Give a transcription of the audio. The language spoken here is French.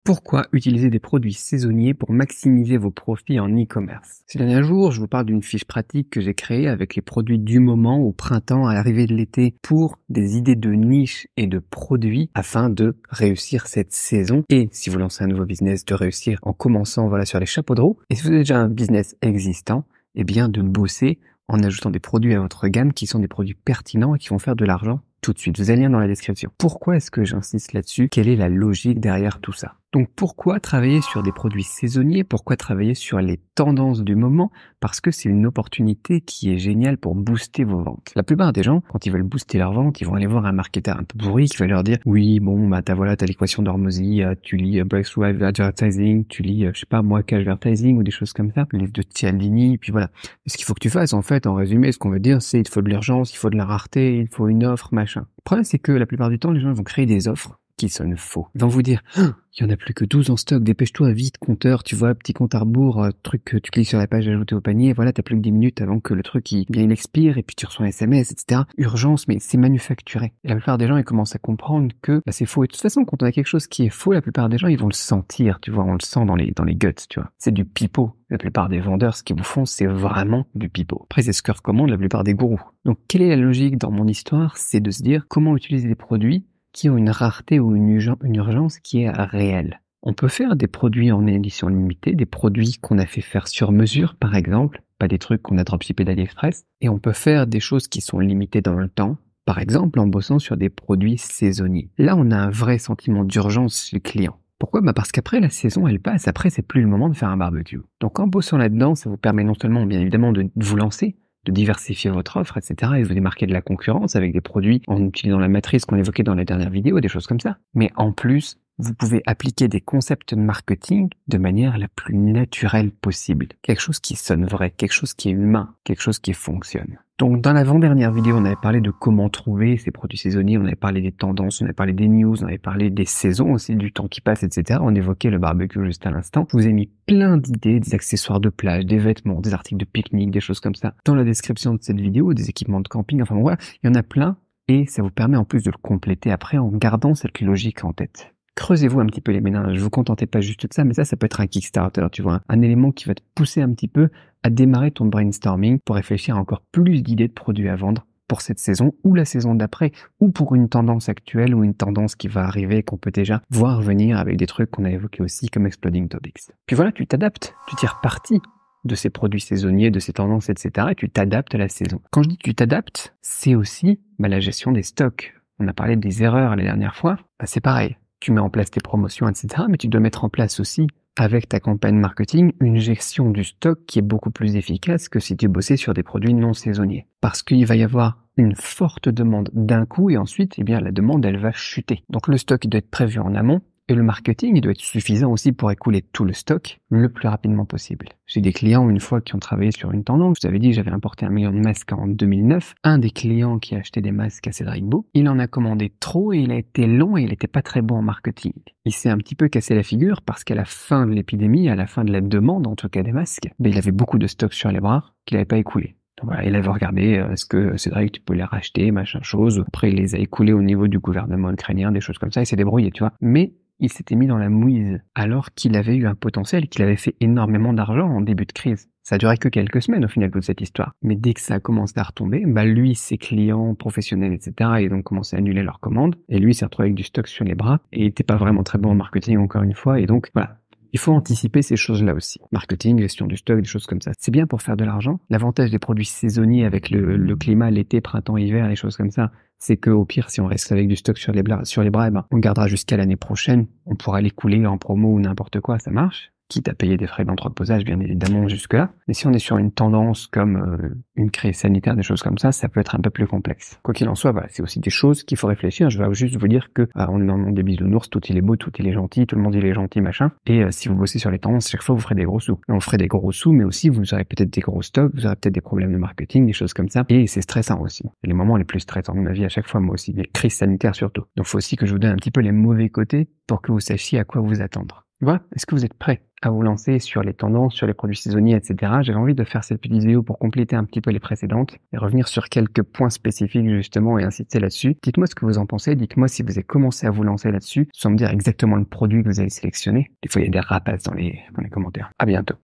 Pourquoi utiliser des produits saisonniers pour maximiser vos profits en e-commerce? Ces derniers jours, je vous parle d'une fiche pratique que j'ai créée avec les produits du moment au printemps à l'arrivée de l'été pour des idées de niche et de produits afin de réussir cette saison. Et si vous lancez un nouveau business, de réussir en commençant sur les chapeaux de roue. Et si vous avez déjà un business existant, eh bien de bosser en ajoutant des produits à votre gamme qui sont des produits pertinents et qui vont faire de l'argent tout de suite. Vous avez le lien dans la description. Pourquoi est-ce que j'insiste là-dessus? Quelle est la logique derrière tout ça? Donc pourquoi travailler sur des produits saisonniers? Pourquoi travailler sur les tendances du moment? Parce que c'est une opportunité qui est géniale pour booster vos ventes. La plupart des gens, quand ils veulent booster leurs ventes, ils vont aller voir un marketeur un peu pourri qui va leur dire oui, bon, t'as l'équation d'Hormozy, tu lis Breakthrough Advertising, tu lis, Mocha Advertising ou des choses comme ça, le livre de Cialdini, puis voilà. Ce qu'il faut que tu fasses, en fait, en résumé, ce qu'on veut dire, c'est il faut de l'urgence, il faut de la rareté, il faut une offre, machin. Le problème, c'est que la plupart du temps, les gens vont créer des offres qui sonnent faux. Ils vont vous dire il y en a plus que 12 en stock, dépêche-toi vite, compteur, tu vois, petit compte à rebours, truc que tu cliques sur la page ajouter au panier, voilà, t'as plus que 10 minutes avant que le truc il expire, et puis tu reçois un SMS, etc. Urgence, mais c'est manufacturé. Et la plupart des gens, ils commencent à comprendre que c'est faux. Et de toute façon, quand on a quelque chose qui est faux, la plupart des gens, ils vont le sentir, tu vois, on le sent dans les guts, tu vois. C'est du pipeau. La plupart des vendeurs, ce qu'ils vous font, c'est vraiment du pipeau. Après, c'est ce que recommandent la plupart des gourous. Donc, quelle est la logique dans mon histoire? C'est de se dire comment utiliser des produits qui ont une rareté ou une urgence qui est réelle. On peut faire des produits en édition limitée, des produits qu'on a fait faire sur mesure, par exemple, pas des trucs qu'on a dropshippés d'AliExpress, et on peut faire des choses qui sont limitées dans le temps, par exemple en bossant sur des produits saisonniers. Là, on a un vrai sentiment d'urgence chez le client. Pourquoi? Parce qu'après, la saison, elle passe, après, c'est plus le moment de faire un barbecue. Donc en bossant là-dedans, ça vous permet non seulement, bien évidemment, de vous lancer, de diversifier votre offre, etc. et de vous démarquer de la concurrence avec des produits en utilisant la matrice qu'on évoquait dans la dernière vidéo, des choses comme ça. Mais en plus, vous pouvez appliquer des concepts de marketing de manière la plus naturelle possible. Quelque chose qui sonne vrai, quelque chose qui est humain, quelque chose qui fonctionne. Donc dans l'avant-dernière vidéo, on avait parlé de comment trouver ces produits saisonniers, on avait parlé des tendances, on avait parlé des news, on avait parlé des saisons aussi, du temps qui passe, etc. On évoquait le barbecue juste à l'instant. Je vous ai mis plein d'idées, des accessoires de plage, des vêtements, des articles de pique-nique, des choses comme ça. Dans la description de cette vidéo, des équipements de camping, enfin voilà, il y en a plein et ça vous permet en plus de le compléter après en gardant cette logique en tête. Creusez-vous un petit peu les méninges, vous contentez pas juste de ça, mais ça peut être un Kickstarter, tu vois, un élément qui va te pousser un petit peu à démarrer ton brainstorming pour réfléchir à encore plus d'idées de produits à vendre pour cette saison ou la saison d'après, ou pour une tendance actuelle ou une tendance qui va arriver qu'on peut déjà voir venir avec des trucs qu'on a évoqués aussi comme Exploding Topics. Puis voilà, tu t'adaptes, tu tires parti de ces produits saisonniers, de ces tendances, etc. et tu t'adaptes à la saison. Quand je dis que tu t'adaptes, c'est aussi la gestion des stocks. On a parlé des erreurs la dernière fois, c'est pareil. Tu mets en place tes promotions, etc. mais tu dois mettre en place aussi, avec ta campagne marketing, une gestion du stock qui est beaucoup plus efficace que si tu bossais sur des produits non saisonniers. Parce qu'il va y avoir une forte demande d'un coup et ensuite, la demande, elle va chuter. Donc le stock doit être prévu en amont. Et le marketing, il doit être suffisant aussi pour écouler tout le stock le plus rapidement possible. J'ai des clients, une fois, qui ont travaillé sur une tendance. Je vous avais dit, j'avais importé 1 million de masques en 2009. Un des clients qui a acheté des masques à Cédric Beau, il en a commandé trop et il a été long et il était pas très bon en marketing. Il s'est un petit peu cassé la figure parce qu'à la fin de l'épidémie, à la fin de la demande, en tout cas des masques, il avait beaucoup de stock sur les bras qu'il n'avait pas écoulé. Voilà, il avait regardé est-ce que Cédric, tu peux les racheter, machin chose. Après, il les a écoulés au niveau du gouvernement ukrainien, des choses comme ça, il s'est débrouillé, tu vois. Mais il s'était mis dans la mouise, alors qu'il avait eu un potentiel, qu'il avait fait énormément d'argent en début de crise. Ça a duré que quelques semaines au final toute cette histoire. Mais dès que ça a commencé à retomber, lui, ses clients professionnels, etc., ils ont commencé à annuler leurs commandes, et lui s'est retrouvé avec du stock sur les bras, et il était pas vraiment très bon en marketing encore une fois, et donc voilà. Il faut anticiper ces choses-là aussi. Marketing, gestion du stock, des choses comme ça. C'est bien pour faire de l'argent. L'avantage des produits saisonniers avec le climat, l'été, printemps, hiver, des choses comme ça, c'est que au pire, si on reste avec du stock sur les bras, on gardera jusqu'à l'année prochaine. On pourra l'écouler en promo ou n'importe quoi, ça marche. Quitte à payer des frais d'entreposage, bien évidemment, jusque-là. Mais si on est sur une tendance comme une crise sanitaire, des choses comme ça peut être un peu plus complexe. Quoi qu'il en soit, c'est aussi des choses qu'il faut réfléchir. Je vais juste vous dire que on est dans le monde des bisounours, tout il est beau, tout il est gentil, tout le monde il est gentil, machin. Et si vous bossez sur les tendances, chaque fois vous ferez des gros sous. Et on ferait des gros sous, mais aussi vous aurez peut-être des gros stocks, vous aurez peut-être des problèmes de marketing, des choses comme ça. Et c'est stressant aussi. C'est les moments les plus stressants de ma vie à chaque fois, moi aussi. Les crises sanitaires surtout. Donc faut aussi que je vous donne un petit peu les mauvais côtés pour que vous sachiez à quoi vous attendre. Voilà, est-ce que vous êtes prêts à vous lancer sur les tendances, sur les produits saisonniers, etc. J'avais envie de faire cette petite vidéo pour compléter un petit peu les précédentes et revenir sur quelques points spécifiques justement et insister là-dessus. Dites-moi ce que vous en pensez, dites-moi si vous avez commencé à vous lancer là-dessus, sans me dire exactement le produit que vous avez sélectionné. Des fois, il y a des rapaces dans les commentaires. À bientôt.